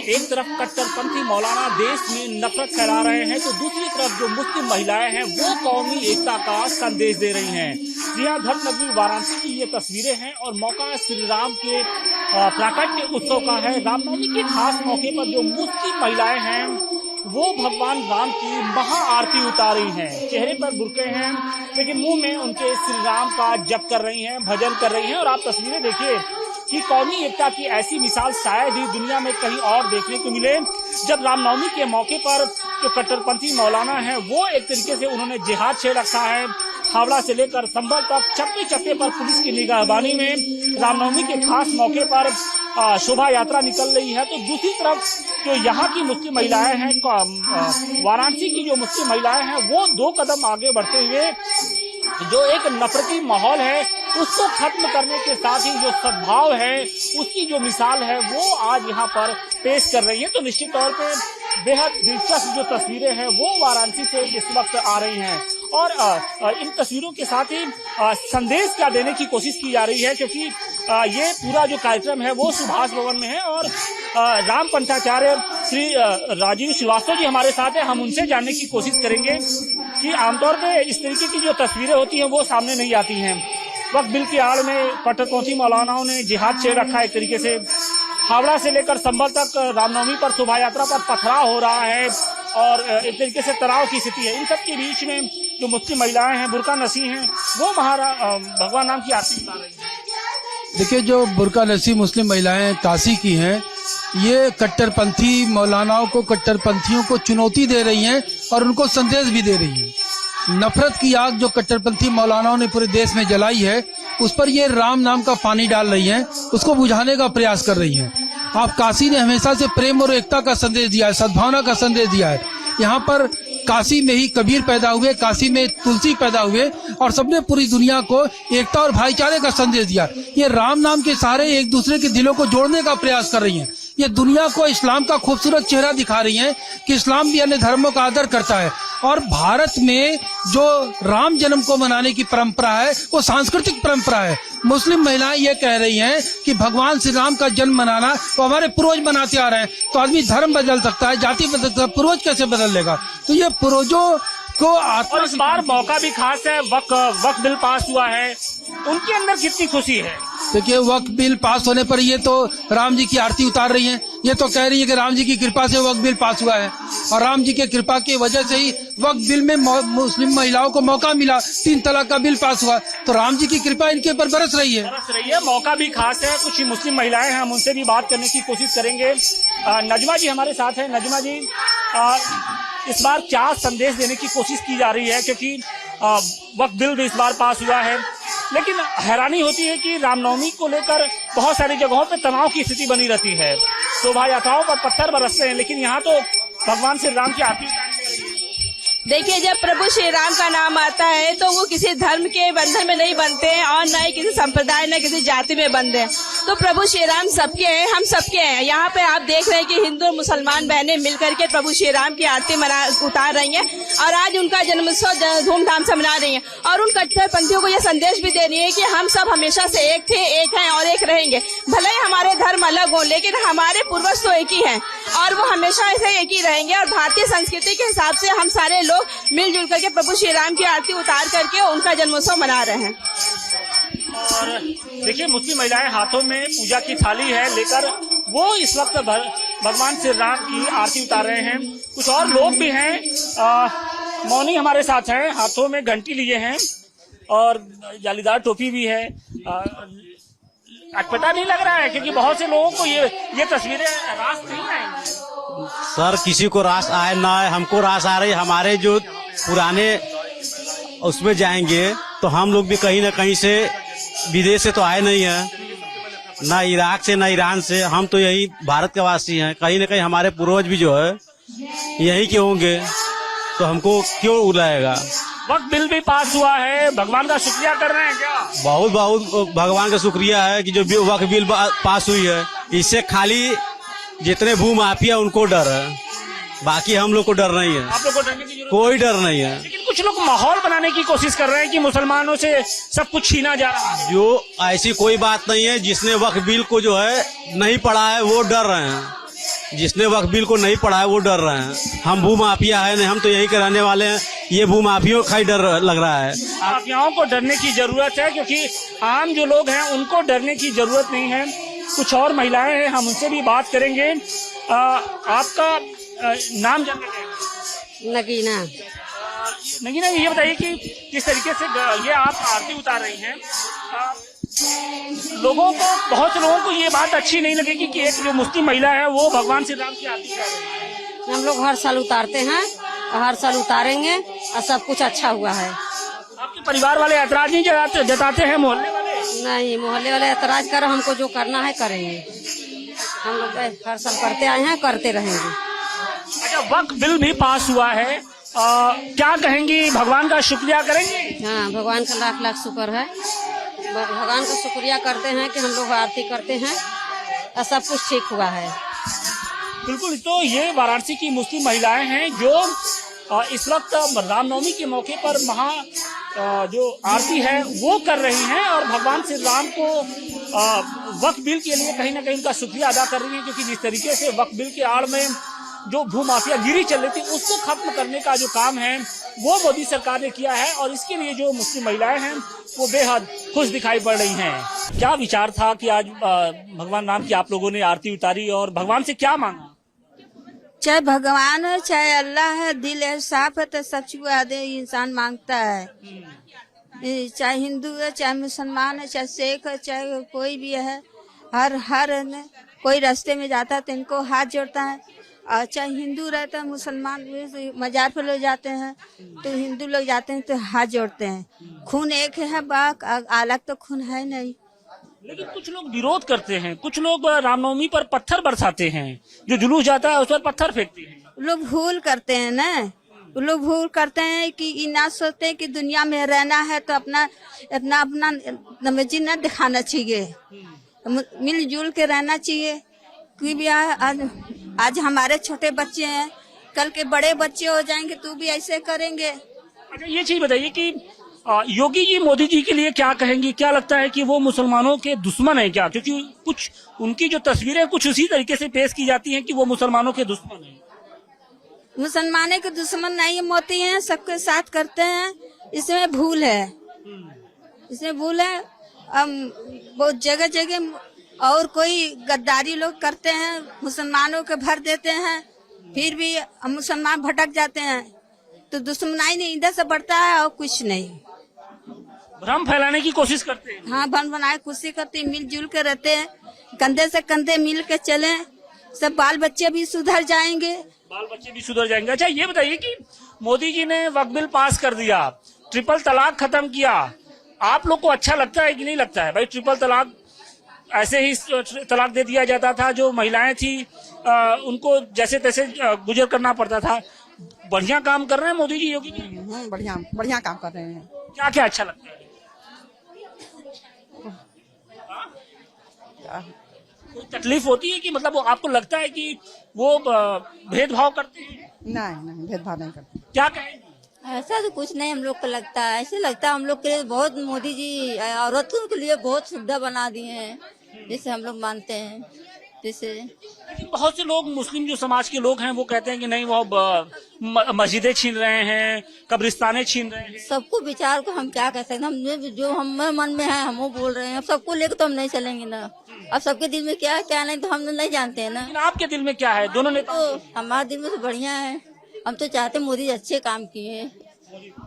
एक तरफ कट्टरपंथी मौलाना देश में नफरत फैला रहे हैं तो दूसरी तरफ जो मुस्लिम महिलाएं हैं वो कौमी एकता का संदेश दे रही हैं। यह धर्म नगरी वाराणसी की ये तस्वीरें हैं और मौका श्री राम के प्राकट्य उत्सव का है। रामनवमी के खास मौके पर जो मुस्लिम महिलाएं हैं वो भगवान राम की महा आरती उतारी हैं। चेहरे पर बुर्के हैं लेकिन मुंह में उनके श्री राम का जप कर रही हैं, भजन कर रही हैं। और आप तस्वीरें देखिए कि कौमी एकता की ऐसी मिसाल शायद ही दुनिया में कहीं और देखने को मिले, जब रामनवमी के मौके पर जो कट्टरपंथी मौलाना है वो एक तरीके से उन्होंने जिहाद छेड़ रखा है। हावड़ा से लेकर संभल तक चप्पे चप्पे पर पुलिस की निगरानी में रामनवमी के खास मौके पर शोभा यात्रा निकल रही है। तो दूसरी तरफ जो यहाँ की मुस्लिम महिलाएं हैं, वाराणसी की जो मुस्लिम महिलाएं हैं वो 2 कदम आगे बढ़ते हुए जो एक नफरती माहौल है उसको खत्म करने के साथ ही जो सद्भाव है उसकी जो मिसाल है वो आज यहाँ पर पेश कर रही है। तो निश्चित तौर पे बेहद दिलचस्प जो तस्वीरें हैं वो वाराणसी से इस वक्त आ रही हैं और इन तस्वीरों के साथ ही संदेश क्या देने की कोशिश की जा रही है, क्योंकि ये पूरा जो कार्यक्रम है वो सुभाष भवन में है और राम पंचाचार्य श्री राजीव श्रीवास्तव जी हमारे साथ है। हम उनसे जानने की कोशिश करेंगे कि आमतौर पे इस तरीके की जो तस्वीरें होती हैं वो सामने नहीं आती हैं। वक्त बिल की आड़ में कट्टरपंथी मौलानाओं ने जिहाद छेड़ रखा है। एक तरीके से हावड़ा से लेकर संभल तक रामनवमी पर शोभा यात्रा पर पथराव हो रहा है और एक तरीके से तनाव की स्थिति है। इन सब के बीच में जो मुस्लिम महिलाएं हैं, बुर्का नसी हैं, वो भगवान राम की आरती उतार रही हैं। देखिए, जो बुर्का नसी मुस्लिम महिलाएं काशी की हैं, ये कट्टरपंथी मौलानाओं को, कट्टरपंथियों को चुनौती दे रही हैं और उनको संदेश भी दे रही हैं। नफरत की आग जो कट्टरपंथी मौलानाओं ने पूरे देश में जलाई है उस पर ये राम नाम का पानी डाल रही हैं, उसको बुझाने का प्रयास कर रही हैं। आप काशी ने हमेशा से प्रेम और एकता का संदेश दिया है, सद्भावना का संदेश दिया है। यहाँ पर काशी में ही कबीर पैदा हुए, काशी में तुलसी पैदा हुए और सबने पूरी दुनिया को एकता और भाईचारे का संदेश दिया। ये राम नाम के सहारे एक दूसरे के दिलों को जोड़ने का प्रयास कर रही हैं। ये दुनिया को इस्लाम का खूबसूरत चेहरा दिखा रही हैं कि इस्लाम भी अन्य धर्मों का आदर करता है और भारत में जो राम जन्म को मनाने की परंपरा है वो सांस्कृतिक परंपरा है। मुस्लिम महिलाएं ये कह रही हैं कि भगवान श्री राम का जन्म मनाना तो हमारे पूर्वज मनाते आ रहे हैं, तो आदमी धर्म बदल सकता है, जाति बदल सकता है, पूर्वज कैसे बदल लेगा? तो ये पूर्वजों को और इस बार मौका भी खास है, वक्त बिल पास हुआ है, उनके अंदर कितनी खुशी है। देखिए, वक्त बिल पास होने पर ये तो राम जी की आरती उतार रही हैं। ये तो कह रही है कि राम जी की कृपा से वक्त बिल पास हुआ है और राम जी की कृपा की वजह से ही वक्त बिल में मुस्लिम महिलाओं को मौका मिला, 3 तलाक का बिल पास हुआ। तो राम जी की कृपा इनके ऊपर बरस रही है। मौका भी खास है। कुछ मुस्लिम महिलाएं हैं, हम उनसे भी बात करने की कोशिश करेंगे। नजमा जी हमारे साथ है। नजमा जी, इस बार क्या संदेश देने की कोशिश की जा रही है, क्योंकि वक्त बिल भी इस बार पास हुआ है, लेकिन हैरानी होती है कि रामनवमी को लेकर बहुत सारी जगहों पे तनाव की स्थिति बनी रहती है, शोभा यात्राओं पर पत्थर बरसते हैं, लेकिन यहाँ तो भगवान श्री राम की आरती उतारनी है। देखिए, जब प्रभु श्री राम का नाम आता है तो वो किसी धर्म के बंधन में नहीं बनते हैं और न ही किसी संप्रदाय न किसी जाति में बंधे हैं। तो प्रभु श्री राम सबके हैं, हम सबके हैं। यहाँ पे आप देख रहे हैं कि हिंदू और मुसलमान बहनें मिलकर के प्रभु श्री राम की आरती उतार रही हैं और आज उनका जन्मोत्सव धूमधाम से मना रही हैं और उन कट्टरपंथियों को यह संदेश भी दे रही है कि हम सब हमेशा से एक थे, एक हैं और एक रहेंगे। भले ही हमारे धर्म अलग हो लेकिन हमारे पूर्वज तो एक ही हैं और वो हमेशा ऐसे एक ही रहेंगे। और भारतीय संस्कृति के हिसाब से हम सारे लोग मिलजुल करके प्रभु श्री राम की आरती उतार करके उनका जन्मोत्सव मना रहे हैं। और देखिए, मुस्लिम महिलाएं हाथों में पूजा की थाली है लेकर वो इस वक्त भगवान श्री राम की आरती उतार रहे हैं। कुछ और लोग भी हैं, मौनी हमारे साथ हैं, हाथों में घंटी लिए हैं और जालीदार टोपी भी है। पता नहीं लग रहा है क्योंकि बहुत से लोगों को ये तस्वीरें रास नहीं आएंगी। सर, किसी को रास आए ना आए, हमको रास आ रही। हमारे जो पुराने उसमें जाएंगे तो हम लोग भी कहीं ना कहीं से विदेश से तो आए नहीं है, ना इराक से ना ईरान से, हम तो यही भारत के वासी हैं। कहीं ना कहीं हमारे पूर्वज भी जो है यही के होंगे, तो हमको क्यों उलाएगा। वक्त बिल भी पास हुआ है, भगवान का शुक्रिया कर रहे हैं क्या? बहुत बहुत भगवान का शुक्रिया है कि जो वक्त बिल पास हुई है। इससे खाली जितने भू माफिया उनको डर है, बाकी हम लोग को डर नहीं है। आप लोग को डरने की जरूरत कोई डर नहीं है। लेकिन कुछ लोग माहौल बनाने की कोशिश कर रहे हैं कि मुसलमानों से सब कुछ छीना जा रहा है। जो ऐसी कोई बात नहीं है। जिसने वक्त बिल को जो है नहीं पढ़ा है वो डर रहे हैं। जिसने वक्त बिल को नहीं पढ़ा है वो डर रहे हैं। हम भू माफिया है नहीं, हम तो यही कराने वाले हैं। ये भू माफियों का ही डर लग रहा है। माफियाओं को डरने की जरूरत है, क्योंकि आम जो लोग हैं उनको डरने की जरूरत नहीं है। कुछ और महिलाएं हैं, हम उनसे भी बात करेंगे। आपका नाम जानना चाहेंगे? नगीना। नगीना, ये बताइए कि किस तरीके से ये आप आरती उतार रही हैं। बहुत से लोगों को ये बात अच्छी नहीं लगेगी कि एक जो मुस्लिम महिला है वो भगवान श्री राम की आरती उतार रही है। हम लोग हर साल उतारते हैं और हर साल उतारेंगे और सब कुछ अच्छा हुआ है। आपके परिवार वाले ऐतराज नहीं जताते हैं? मोहल्ले वाले नहीं, मोहल्ले वाले ऐतराज करो, हमको जो करना है करेंगे। हम लोग हर साल करते आए हैं, करते रहेंगे। अच्छा, वक्फ बिल भी पास हुआ है, क्या कहेंगी? भगवान का शुक्रिया करेंगे? हाँ, भगवान का लाख लाख शुक्र है। भगवान का शुक्रिया करते हैं कि हम लोग आरती करते हैं और सब कुछ ठीक हुआ है। बिल्कुल, तो ये वाराणसी की मुस्लिम महिलाएं हैं जो इस वक्त रामनवमी के मौके पर जो आरती है वो कर रही हैं और भगवान श्री राम को वक्फ बिल के लिए कहीं ना कहीं उनका शुक्रिया अदा कर रही हैं, क्योंकि जिस तरीके से वक्फ बिल के आड़ में जो भू माफियागिरी चल रही थी उसको खत्म करने का जो काम है वो मोदी सरकार ने किया है, और इसके लिए जो मुस्लिम महिलाएं हैं वो बेहद खुश दिखाई पड़ रही हैं। क्या विचार था कि आज भगवान राम की आप लोगों ने आरती उतारी और भगवान से क्या मांगा? चाहे भगवान है चाहे अल्लाह है, दिल है साफ है तो सच आदे इंसान मांगता है। चाहे हिंदू है चाहे मुसलमान है चाहे सिख है चाहे कोई भी है, हर ने कोई रास्ते में जाता है तो इनको हाथ जोड़ता है। और चाहे हिंदू रहता है मुसलमान मजार पे लोग जाते हैं तो हिंदू लोग जाते हैं तो हाथ जोड़ते हैं। खून एक है, बाक अलग तो खून है नहीं। लेकिन कुछ लोग विरोध करते हैं, कुछ लोग रामनवमी पर पत्थर बरसाते हैं, जो जुलूस जाता है उस पर पत्थर फेंकते हैं। लोग भूल करते हैं ना, लोग भूल करते हैं कि ये ना सोचते हैं कि दुनिया में रहना है तो अपना नमजी न दिखाना चाहिए, मिलजुल के रहना चाहिए। कोई भी आज हमारे छोटे बच्चे हैं, कल के बड़े बच्चे हो जाएंगे तो भी ऐसे करेंगे। अच्छा, ये चीज बताइए कि योगी जी मोदी जी के लिए क्या कहेंगी? क्या लगता है कि वो मुसलमानों के दुश्मन है क्या? क्योंकि कुछ उनकी जो तस्वीरें कुछ उसी तरीके से पेश की जाती हैं कि वो मुसलमानों के दुश्मन है। मुसलमानों के दुश्मन नहीं मोती हैं, सबके साथ करते हैं। इसमें भूल है, इसमें भूल है। बहुत जगह जगह और कोई गद्दारी लोग करते हैं, मुसलमानों के भर देते हैं, फिर भी मुसलमान भटक जाते हैं तो दुश्मनाई नहीं इधर से बढ़ता है और कुछ नहीं। भ्रम फैलाने की कोशिश करते हैं। हाँ, भ्रम बनाए कोशिश करते हैं, मिलजुल के रहते हैं, कंधे से कंधे मिल के चले, सब बाल बच्चे भी सुधर जाएंगे। बाल बच्चे भी सुधर जाएंगे। अच्छा, ये बताइए कि मोदी जी ने वक्फ बिल पास कर दिया, ट्रिपल तलाक खत्म किया, आप लोग को अच्छा लगता है कि नहीं लगता है? भाई, ट्रिपल तलाक ऐसे ही तलाक दे दिया जाता था, जो महिलाएं थी उनको जैसे तैसे गुजर करना पड़ता था। बढ़िया काम कर रहे हैं मोदी जी, योगी जी। बढ़िया काम कर रहे हैं। क्या क्या अच्छा लगता है? कोई तकलीफ होती है कि मतलब वो आपको लगता है कि वो भेदभाव करते हैं? नहीं, भेदभाव नहीं करते। क्या कहेंगे? ऐसा तो कुछ नहीं हम लोग को लगता है। ऐसे लगता है हम लोग के लिए बहुत मोदी जी औरतों के लिए बहुत सुविधा बना दिए हैं, जैसे हम लोग मानते हैं। जैसे लेकिन बहुत से लोग, मुस्लिम जो समाज के लोग हैं, वो कहते हैं कि नहीं, वो मस्जिदें छीन रहे हैं, कब्रिस्तानें छीन रहे हैं। सबको विचार को हम क्या कह सकते हैं, हम जो हमारे मन में है हम वो बोल रहे हैं। अब सबको लेकर तो हम नहीं चलेंगे ना। अब सबके दिल में क्या है क्या नहीं तो हम नहीं जानते हैं ना। आपके दिल में क्या है? दोनों नेता तो हमारे दिल में तो बढ़िया है। हम तो चाहते मोदी अच्छे काम किए।